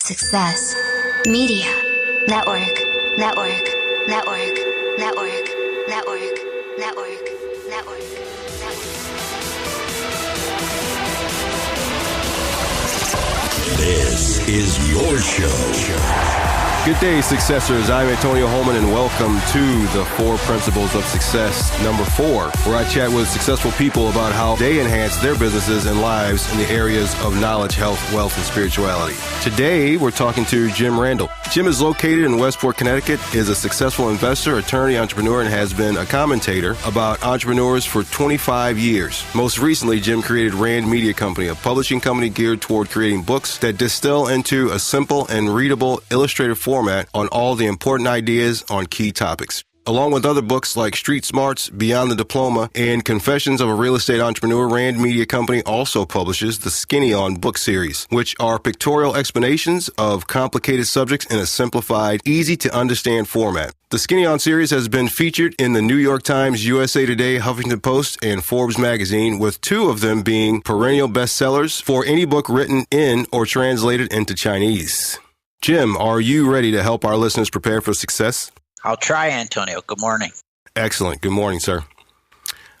Success. Media. Network. Network. Network. Network. Network. Network. Network. This is your show. Good day, Successors. I'm Antonio Holman, and welcome to the 4 Principles of Success, number 4, where I chat with successful people about how they enhance their businesses and lives in the areas of knowledge, health, wealth, and spirituality. Today, we're talking to Jim Randel. Jim is located in Westport, Connecticut, is a successful investor, attorney, entrepreneur, and has been a commentator about entrepreneurs for 25 years. Most recently, Jim created Rand Media Company, a publishing company geared toward creating books that distill into a simple and readable illustrative format on all the important ideas on key topics. Along with other books like Street Smarts, Beyond the Diploma, and Confessions of a Real Estate Entrepreneur, Rand Media Company also publishes the Skinny On book series, which are pictorial explanations of complicated subjects in a simplified, easy-to-understand format. The Skinny On series has been featured in the New York Times, USA Today, Huffington Post, and Forbes magazine, with 2 of them being perennial bestsellers for any book written in or translated into Chinese. Jim, are you ready to help our listeners prepare for success? I'll try, Antonio. Good morning. Excellent. Good morning, sir.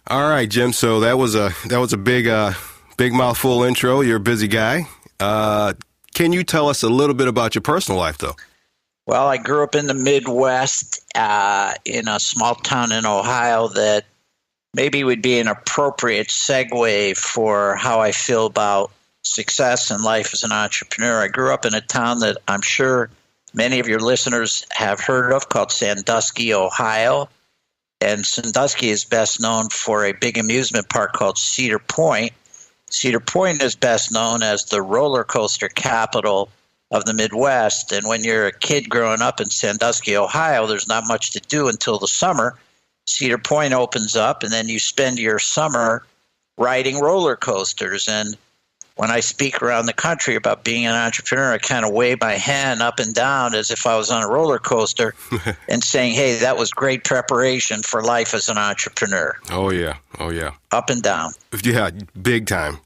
All right, Jim. So that was a big mouthful intro. You're a busy guy. Can you tell us a little bit about your personal life, though? Well, I grew up in the Midwest, in a small town in Ohio that maybe would be an appropriate segue for how I feel about success in life as an entrepreneur. I grew up in a town that I'm sure many of your listeners have heard of called Sandusky, Ohio. And Sandusky is best known for a big amusement park called Cedar Point. Cedar Point is best known as the roller coaster capital of the Midwest. And when you're a kid growing up in Sandusky, Ohio, there's not much to do until the summer. Cedar Point opens up, and then you spend your summer riding roller coasters. And when I speak around the country about being an entrepreneur, I kind of wave my hand up and down as if I was on a roller coaster and saying, hey, that was great preparation for life as an entrepreneur. Oh, yeah. Oh, yeah. Up and down. Yeah, big time.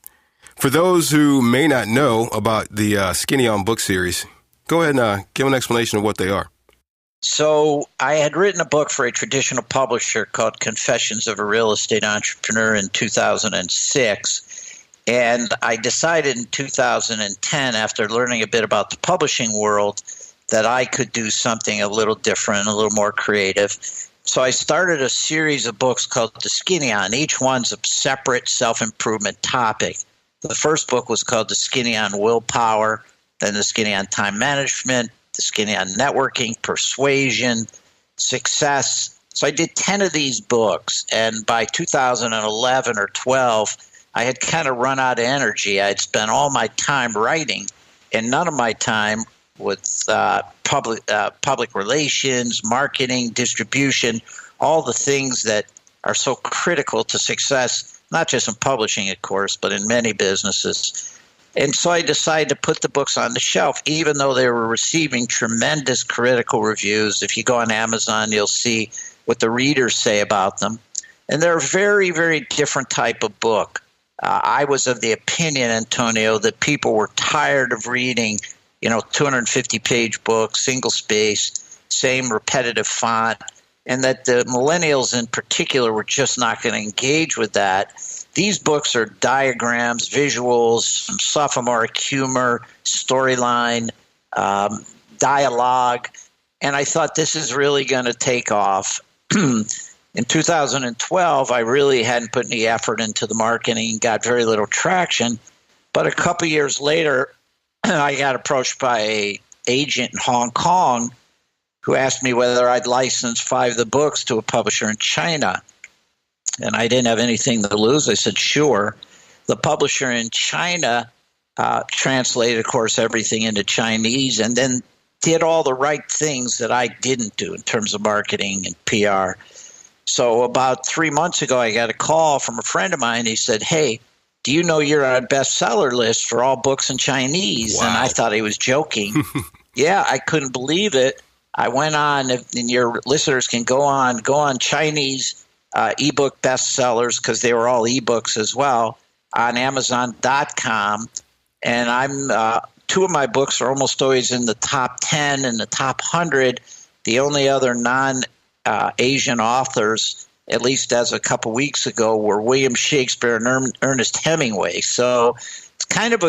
For those who may not know about the Skinny On book series, go ahead and give an explanation of what they are. So I had written a book for a traditional publisher called Confessions of a Real Estate Entrepreneur in 2006. And I decided in 2010, after learning a bit about the publishing world, that I could do something a little different, a little more creative. So I started a series of books called The Skinny On. Each one's a separate self-improvement topic. The first book was called The Skinny On Willpower, then The Skinny On Time Management, The Skinny On Networking, Persuasion, Success. So I did 10 of these books, and by 2011 or 12, I had kind of run out of energy. I had spent all my time writing and none of my time with public relations, marketing, distribution, all the things that are so critical to success, not just in publishing, of course, but in many businesses. And so I decided to put the books on the shelf, even though they were receiving tremendous critical reviews. If you go on Amazon, you'll see what the readers say about them. And they're a very, very different type of book. I was of the opinion, Antonio, that people were tired of reading, 250-page books, single space, same repetitive font, and that the millennials in particular were just not going to engage with that. These books are diagrams, visuals, some sophomoric humor, storyline, dialogue, and I thought this is really going to take off. In 2012, I really hadn't put any effort into the marketing, got very little traction. But a couple years later, I got approached by an agent in Hong Kong who asked me whether I'd license 5 of the books to a publisher in China. And I didn't have anything to lose. I said, sure. The publisher in China translated, of course, everything into Chinese and then did all the right things that I didn't do in terms of marketing and PR. So about 3 months ago, I got a call from a friend of mine. He said, hey, do you know you're on a bestseller list for all books in Chinese? Wow. And I thought he was joking. Yeah, I couldn't believe it. I went on, and your listeners can go on Chinese ebook bestsellers, because they were all ebooks as well, on Amazon.com. And I'm two of my books are almost always in the top 10 and the top 100. The only other non-Asian authors, at least as a couple weeks ago, were William Shakespeare and Ernest Hemingway. So it's kind of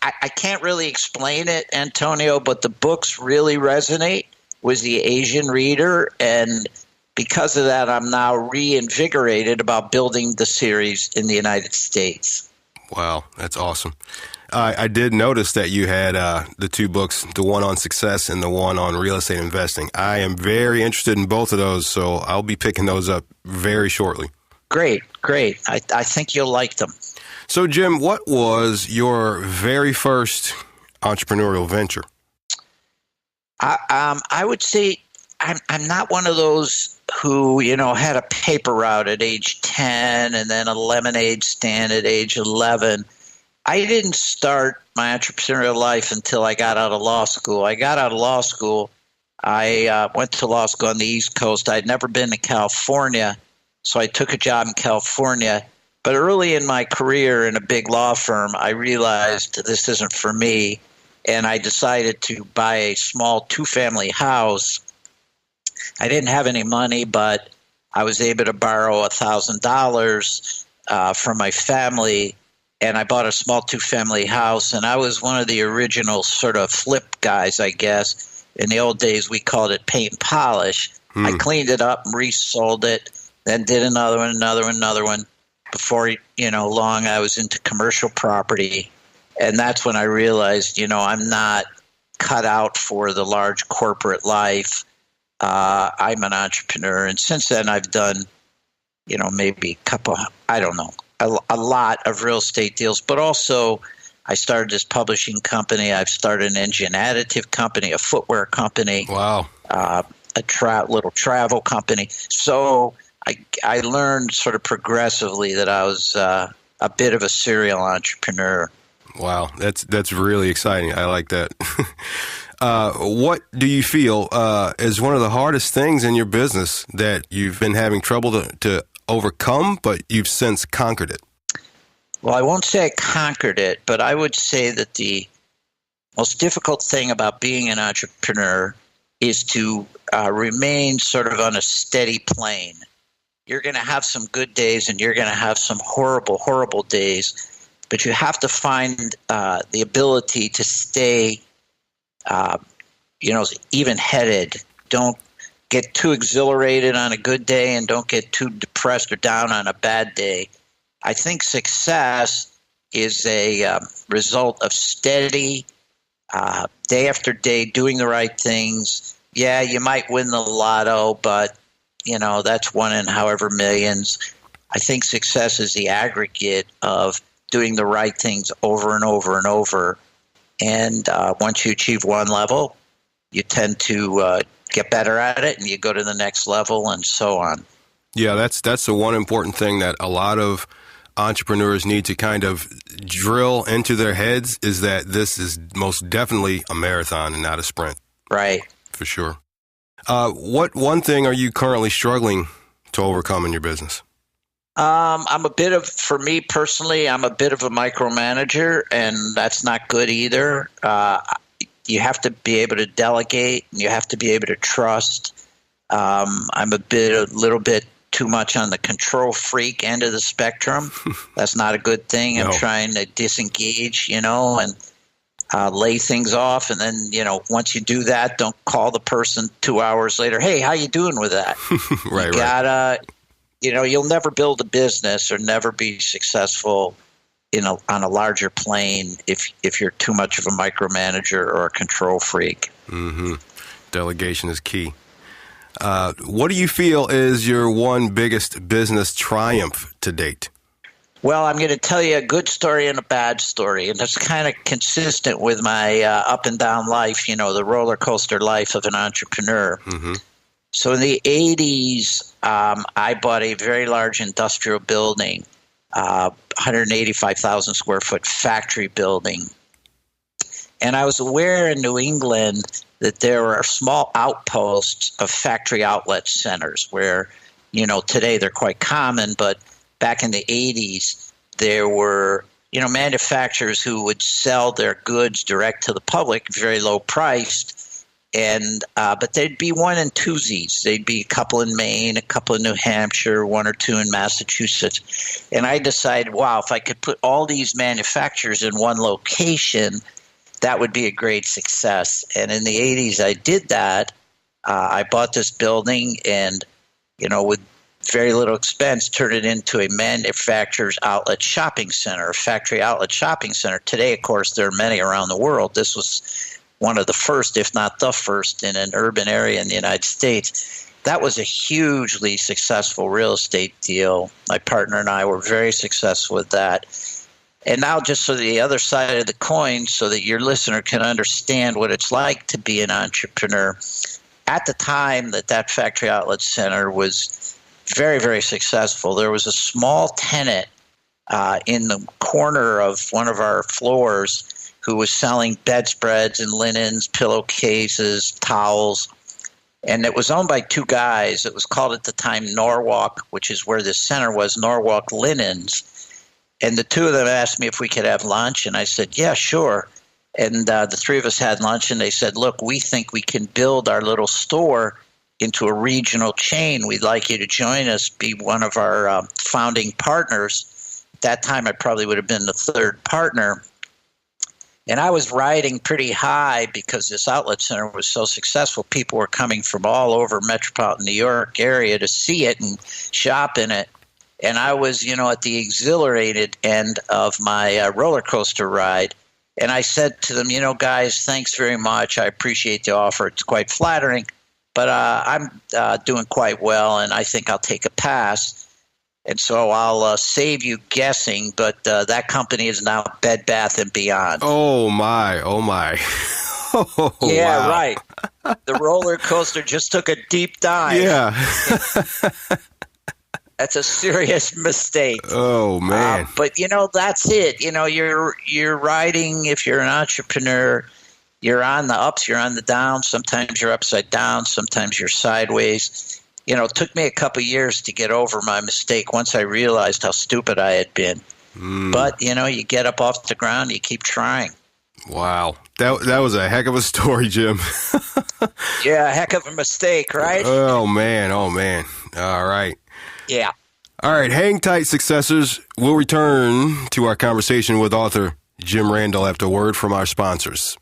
I can't really explain it, Antonio, but the books really resonate with the Asian reader. And because of that, I'm now reinvigorated about building the series in the United States. Wow, that's awesome. I did notice that you had the two books, the one on success and the one on real estate investing. I am very interested in both of those, so I'll be picking those up very shortly. Great. I think you'll like them. So, Jim, what was your very first entrepreneurial venture? I would say I'm not one of those who, had a paper route at age 10 and then a lemonade stand at age 11. I didn't start my entrepreneurial life until I got out of law school. I went to law school on the East Coast. I'd never been to California, so I took a job in California. But early in my career in a big law firm, I realized this isn't for me, and I decided to buy a small two-family house. I didn't have any money, but I was able to borrow $1,000 from my family, and I bought a small two-family house, and I was one of the original sort of flip guys, I guess. In the old days, we called it paint and polish. I cleaned it up and resold it, then did another one. Before, long, I was into commercial property, and that's when I realized, I'm not cut out for the large corporate life. I'm an entrepreneur, and since then I've done, maybe a couple, a lot of real estate deals, but also I started this publishing company. I've started an engine additive company, a footwear company. Wow. A little travel company. So I learned sort of progressively that I was a bit of a serial entrepreneur. Wow, that's really exciting. I like that. What do you feel is one of the hardest things in your business that you've been having trouble to overcome, but you've since conquered it? Well, I won't say I conquered it, but I would say that the most difficult thing about being an entrepreneur is to remain sort of on a steady plane. You're going to have some good days and you're going to have some horrible, horrible days, but you have to find the ability to stay, even-headed. Don't get too exhilarated on a good day and don't get too depressed or down on a bad day. I think success is a result of steady, day after day, doing the right things. Yeah, you might win the lotto, but that's one in however millions. I think success is the aggregate of doing the right things over and over and over. And once you achieve one level, you tend to get better at it and you go to the next level and so on. Yeah, that's the one important thing that a lot of entrepreneurs need to kind of drill into their heads is that this is most definitely a marathon and not a sprint. Right. For sure. What one thing are you currently struggling to overcome in your business? For me personally, I'm a bit of a micromanager, and that's not good either. You have to be able to delegate, and you have to be able to trust. I'm a little bit too much on the control freak end of the spectrum. That's not a good thing. I'm trying to disengage, and lay things off. And then, once you do that, don't call the person 2 hours later. Hey, how you doing with that? Right. You gotta, you'll never build a business or never be successful on a larger plane if you're too much of a micromanager or a control freak. Mm-hmm. Delegation is key. What do you feel is your one biggest business triumph to date? Well, I'm going to tell you a good story and a bad story, and it's kind of consistent with my up and down life, the roller coaster life of an entrepreneur. Mm-hmm. So in the 80s, I bought a very large industrial building, 185,000 square foot factory building. And I was aware in New England that there are small outposts of factory outlet centers where, today they're quite common, but back in the 80s, there were, manufacturers who would sell their goods direct to the public, very low priced. And but they'd be one and twosies. They'd be a couple in Maine, a couple in New Hampshire, one or two in Massachusetts. And I decided, wow, if I could put all these manufacturers in one location, that would be a great success. And in the 80s, I did that. I bought this building and, with very little expense, turned it into a manufacturer's outlet shopping center, a factory outlet shopping center. Today, of course, there are many around the world. This was one of the first, if not the first, in an urban area in the United States. That was a hugely successful real estate deal. My partner and I were very successful with that. And now just so the other side of the coin, so that your listener can understand what it's like to be an entrepreneur. At the time that factory outlet center was very, very successful, there was a small tenant in the corner of one of our floors who was selling bedspreads and linens, pillowcases, towels. And it was owned by two guys. It was called at the time Norwalk, which is where this center was, Norwalk Linens. And the two of them asked me if we could have lunch. And I said, yeah, sure. And the three of us had lunch, and they said, look, we think we can build our little store into a regional chain. We'd like you to join us, be one of our founding partners. At that time, I probably would have been the third partner. And I was riding pretty high because this outlet center was so successful. People were coming from all over metropolitan New York area to see it and shop in it. And I was, at the exhilarated end of my roller coaster ride. And I said to them, guys, thanks very much. I appreciate the offer. It's quite flattering. But I'm doing quite well, and I think I'll take a pass. And so I'll save you guessing, but that company is now Bed Bath & Beyond. Oh, my. Oh, my. Oh, yeah, wow. Right. The roller coaster just took a deep dive. Yeah. That's a serious mistake. Oh, man. But, that's it. You're riding, if you're an entrepreneur, you're on the ups, you're on the downs. Sometimes you're upside down. Sometimes you're sideways. It took me a couple of years to get over my mistake once I realized how stupid I had been. But, you get up off the ground, you keep trying. Wow. That was a heck of a story, Jim. Yeah, a heck of a mistake, right? Oh, man. Oh, man. All right. Yeah. All right. Hang tight, successors. We'll return to our conversation with author Jim Randel after a word from our sponsors.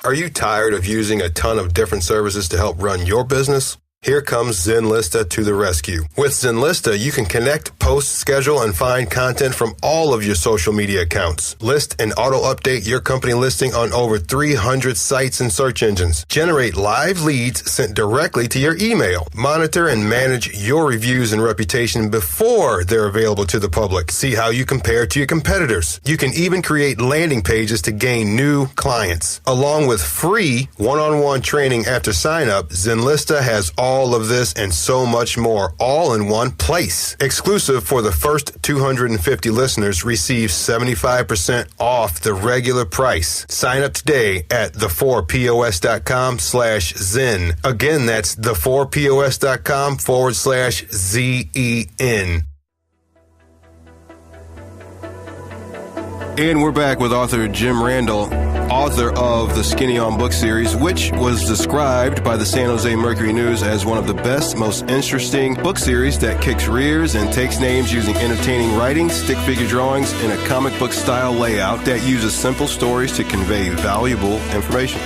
Are you tired of using a ton of different services to help run your business? Here comes Zenlista to the rescue. With Zenlista, you can connect, post, schedule, and find content from all of your social media accounts. List and auto-update your company listing on over 300 sites and search engines. Generate live leads sent directly to your email. Monitor and manage your reviews and reputation before they're available to the public. See how you compare to your competitors. You can even create landing pages to gain new clients. Along with free one-on-one training after sign-up, Zenlista has all of this and so much more, all in one place. Exclusive for the first 250 listeners, receive 75% off the regular price. Sign up today at the4pos.com/Zen. Again, that's the4pos.com/ZEN. And we're back with author Jim Randel, author of the Skinny on book series, which was described by the San Jose Mercury News as one of the best, most interesting book series that kicks rears and takes names using entertaining writing, stick figure drawings, and a comic book style layout that uses simple stories to convey valuable information.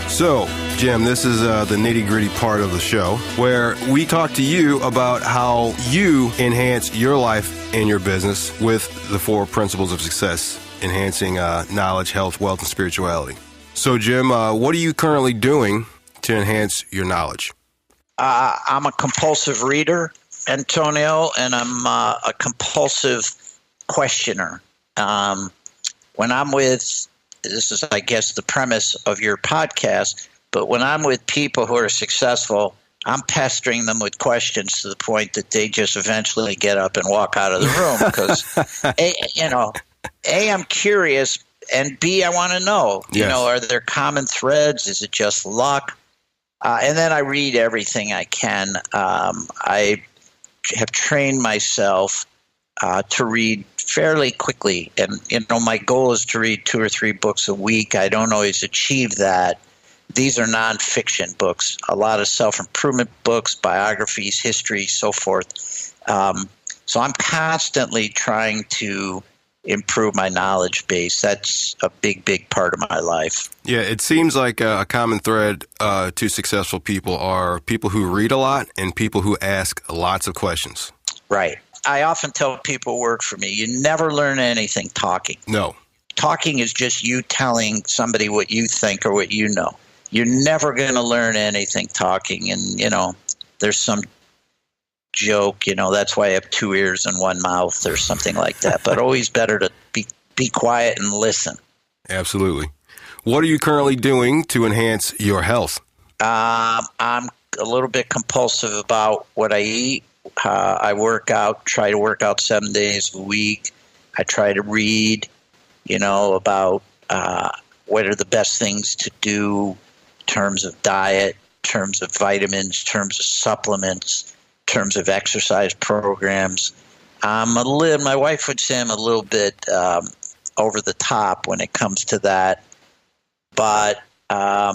So, Jim, this is the nitty-gritty part of the show where we talk to you about how you enhance your life and your business with the 4 principles of success. Enhancing knowledge, health, wealth, and spirituality. So, Jim, what are you currently doing to enhance your knowledge? I'm a compulsive reader, Antonio, and I'm a compulsive questioner. When I'm with, this is, I guess, the premise of your podcast, but when I'm with people who are successful, I'm pestering them with questions to the point that they just eventually get up and walk out of the room because, A, I'm curious, and B, I want to know, Yes. Are there common threads? Is it just luck? And then I read everything I can. I have trained myself to read fairly quickly. And, my goal is to read 2 or 3 books a week. I don't always achieve that. These are nonfiction books, a lot of self-improvement books, biographies, history, so forth. So I'm constantly trying to improve my knowledge base. That's a big, big part of my life. Yeah, it seems like a common thread to successful people are people who read a lot and people who ask lots of questions. Right. I often tell people who work for me, you never learn anything talking. No. Talking is just you telling somebody what you think or what you know. You're never going to learn anything talking. And, there's some joke, that's why I have 2 ears and 1 mouth or something like that. But always better to be quiet and listen. Absolutely. What are you currently doing to enhance your health? I'm a little bit compulsive about what I eat. I work out, try to work out 7 days a week. I try to read, about what are the best things to do in terms of diet, in terms of vitamins, in terms of supplements, in terms of exercise programs. My wife would say I'm a little bit over the top when it comes to that. But, I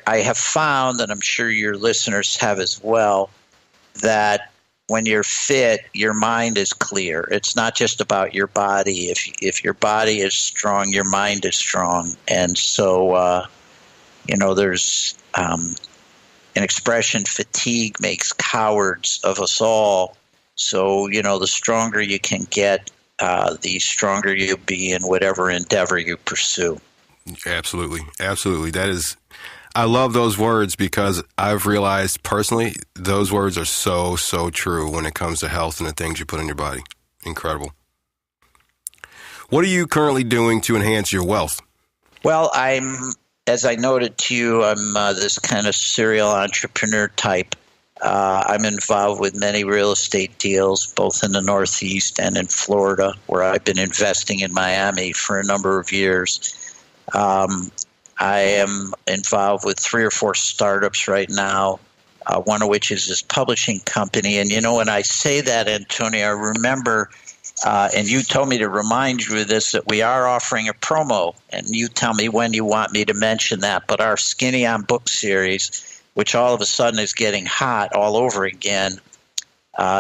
have found, and I'm sure your listeners have as well, that when you're fit, your mind is clear. It's not just about your body. If your body is strong, your mind is strong. And so, there's an expression, fatigue makes cowards of us all. So, the stronger you can get, the stronger you'll be in whatever endeavor you pursue. Absolutely. Absolutely. I love those words because I've realized personally those words are so, so true when it comes to health and the things you put in your body. Incredible. What are you currently doing to enhance your wealth? Well, as I noted to you, I'm this kind of serial entrepreneur type. I'm involved with many real estate deals, both in the Northeast and in Florida, where I've been investing in Miami for a number of years. I am involved with 3 or 4 startups right now, one of which is this publishing company. And, when I say that, Antonio, I remember, and you told me to remind you of this, that we are offering a promo. And you tell me when you want me to mention that. But our Skinny on Book series, which all of a sudden is getting hot all over again,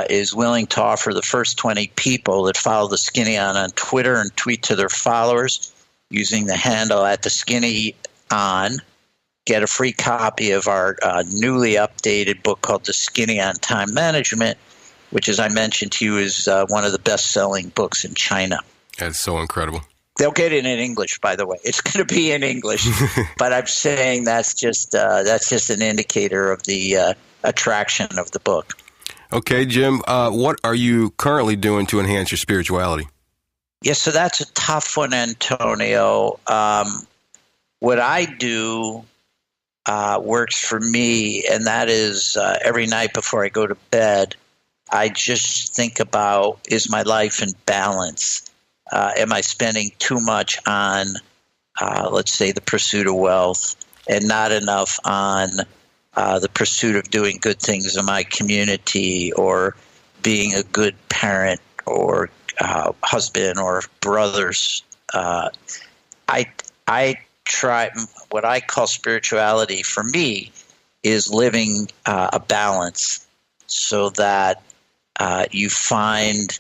is willing to offer the first 20 people that follow the Skinny on Twitter and tweet to their followers using the handle @theskinny_on, get a free copy of our newly updated book called The Skinny on Time Management, which, as I mentioned to you, is one of the best-selling books in China. That's so incredible. They'll get it in English, by the way. It's going to be in English, but I'm saying that's just an indicator of the attraction of the book. Okay, Jim, what are you currently doing to enhance your spirituality? Yes, so that's a tough one, Antonio. What I do works for me, and that is every night before I go to bed, I just think about, is my life in balance? Am I spending too much on, let's say, the pursuit of wealth and not enough on the pursuit of doing good things in my community or being a good parent or husband or brothers? I try, what I call spirituality for me is living a balance so that you find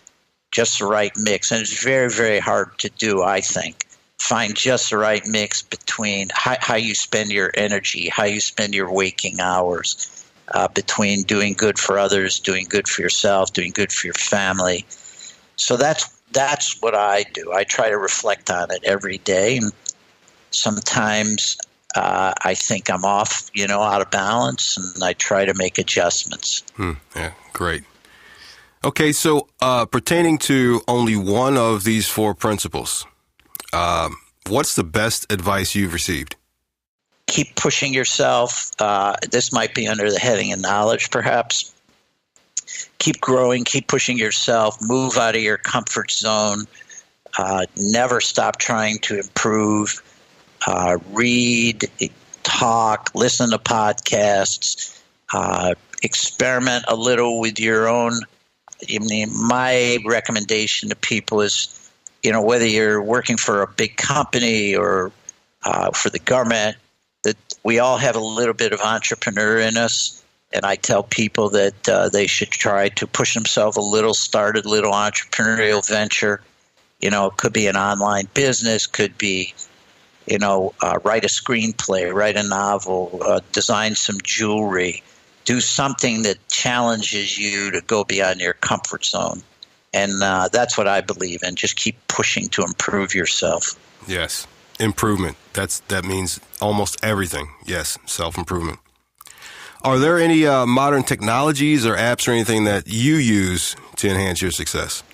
just the right mix. And it's very, very hard to do, I think. Find just the right mix between how you spend your energy, how you spend your waking hours, between doing good for others, doing good for yourself, doing good for your family. So that's what I do. I try to reflect on it every day. And sometimes I think I'm off, out of balance, and I try to make adjustments. Yeah, great. Okay, so pertaining to only one of these 4 principles, what's the best advice you've received? Keep pushing yourself. This might be under the heading of knowledge, perhaps. Keep growing, keep pushing yourself, move out of your comfort zone, never stop trying to improve, read, talk, listen to podcasts, experiment a little with your own my recommendation to people is, whether you're working for a big company or for the government, that we all have a little bit of entrepreneur in us. And I tell people that they should try to push themselves a little, start a little entrepreneurial venture. It could be an online business, could be, write a screenplay, write a novel, design some jewelry, do something that challenges you to go beyond your comfort zone. And that's what I believe in. Just keep pushing to improve yourself. Yes, improvement. That means almost everything. Yes, self-improvement. Are there any modern technologies or apps or anything that you use to enhance your success?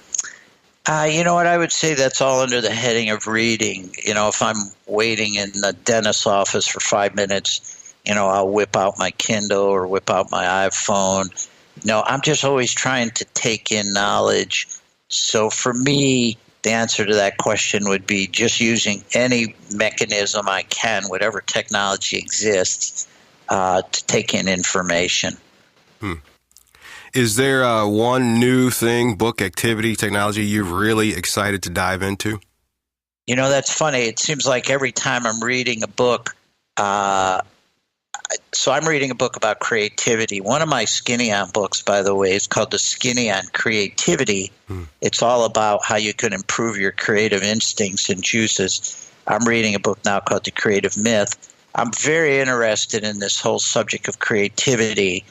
You know what? I would say that's all under the heading of reading. If I'm waiting in the dentist's office for 5 minutes, I'll whip out my Kindle or whip out my iPhone. I'm just always trying to take in knowledge. So for me, the answer to that question would be just using any mechanism I can, whatever technology exists, to take in information. Is there one new thing, book, activity, technology you're really excited to dive into? That's funny. It seems like every time I'm reading a book, so I'm reading a book about creativity. One of my Skinny On books, by the way, is called The Skinny On Creativity. It's all about how you can improve your creative instincts and juices. I'm reading a book now called The Creative Myth. I'm very interested in this whole subject of creativity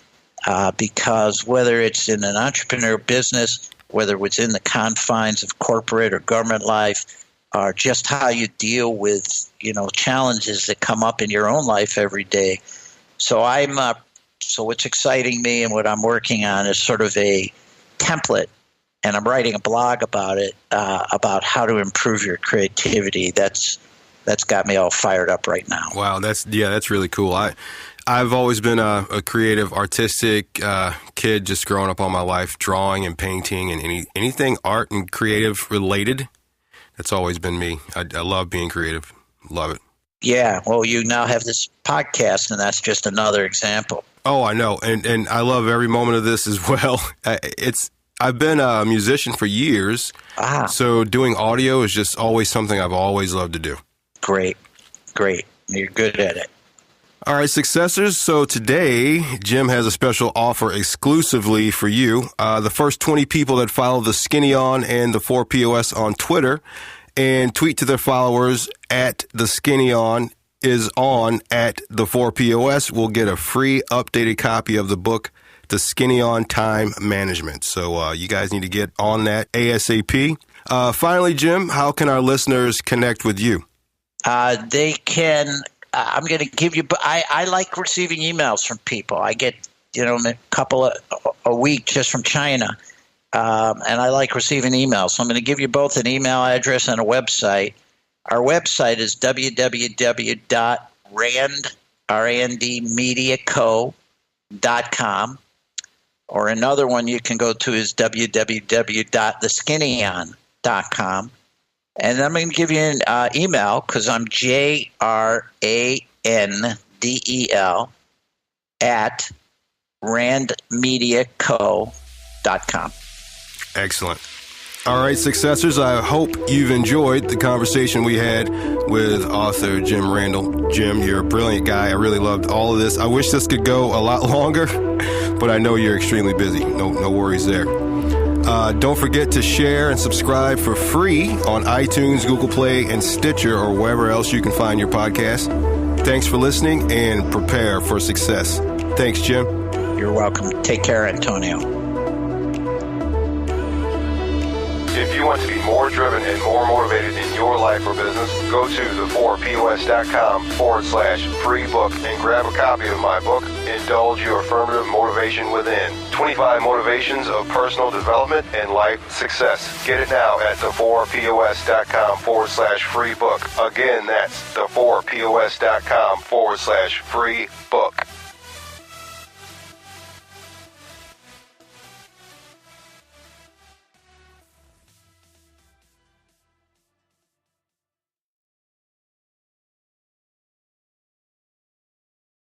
because whether it's in an entrepreneurial business, whether it's in the confines of corporate or government life, or just how you deal with, challenges that come up in your own life every day. So so what's exciting me and what I'm working on is sort of a template, and I'm writing a blog about it, about how to improve your creativity. That's got me all fired up right now. Wow, that's really cool. I've always been a creative, artistic kid, just growing up all my life, drawing and painting and anything art and creative related. That's always been me. I love being creative. Love it. Yeah, well, you now have this podcast, and that's just another example. Oh, I know, and I love every moment of this as well. I've been a musician for years, so doing audio is just always something I've always loved to do. Great. You're good at it. All right, successors. So today, Jim has a special offer exclusively for you. The first 20 people that follow the Skinny On and the 4POS on Twitter and tweet to their followers at the Skinny On is on at the 4POS will get a free updated copy of the book, The Skinny On Time Management. So you guys need to get on that ASAP. Finally, Jim, how can our listeners connect with you? They can. I'm going to give you. I like receiving emails from people. I get a couple a week just from China, and I like receiving emails. So I'm going to give you both an email address and a website. Our website is www.randmediaco.com, or another one you can go to is www.theskinnion.com. And I'm going to give you an email because I'm JRANDEL at randmediaco.com. Excellent. All right, successors, I hope you've enjoyed the conversation we had with author Jim Randel. Jim, you're a brilliant guy. I really loved all of this. I wish this could go a lot longer, but I know you're extremely busy. No worries there. Don't forget to share and subscribe for free on iTunes, Google Play, and Stitcher, or wherever else you can find your podcast. Thanks for listening, and prepare for success. Thanks, Jim. You're welcome. Take care, Antonio. If you want to be more driven and more motivated in your life or business, go to the4pos.com/free book and grab a copy of my book, Indulge Your Affirmative Motivation Within. 25 motivations of personal development and life success. Get it now at the4pos.com/free book. Again, that's the4pos.com/free book.